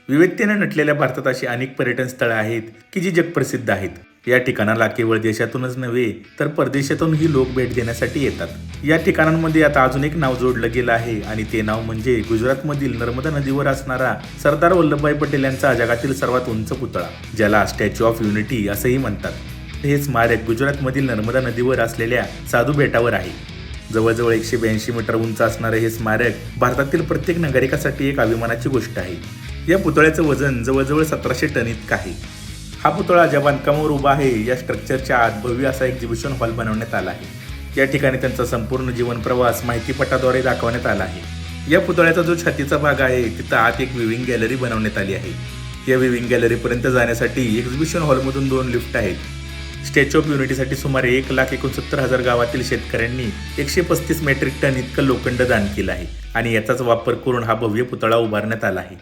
विविधतेने नटलेल्या भारतात अशी अनेक पर्यटन स्थळं आहेत की जी जगप्रसिद्ध आहेत. या ठिकाणाला केवळ देशातूनच नव्हे तर परदेशातूनही लोक भेट देण्यासाठी येतात. या ठिकाणांमध्ये आता अजून एक नाव जोडलं गेलं आहे आणि ते नाव म्हणजे गुजरातमधील नर्मदा नदीवर असणारा सरदार वल्लभभाई पटेल यांचा जगातील सर्वात उंच पुतळा, ज्याला स्टॅच्यू ऑफ युनिटी असंही म्हणतात. हे स्मारक गुजरातमधील नर्मदा नदीवर असलेल्या साधू बेटावर आहे. जवळजवळ 182 मीटर उंच असणारे हे स्मारक भारतातील प्रत्येक नागरिकासाठी एक अभिमानाची गोष्ट आहे. या पुतळ्याचं वजन जवळजवळ 1700 टन इतकं आहे. हा पुतळा ज्या बांधकामावर उभा आहे या स्ट्रक्चरच्या आत भव्य असा एक्झिबिशन हॉल बनवण्यात आला आहे. या ठिकाणी त्यांचा संपूर्ण जीवन प्रवास माहितीपटाद्वारे दाखवण्यात आला आहे. या पुतळ्याचा जो छातीचा भाग आहे तिथं आत एक विविंग गॅलरी बनवण्यात आली आहे. या विविंग गॅलरीपर्यंत जाण्यासाठी एक्झिबिशन हॉलमधून 2 लिफ्ट आहेत. स्टॅच्यू ऑफ युनिटीसाठी सुमारे 1,69,000 गावातील शेतकऱ्यांनी 135 मेट्रिक टन इतकं लोखंड दान केलं आहे आणि याचाच वापर करून हा भव्य पुतळा उभारण्यात आला आहे.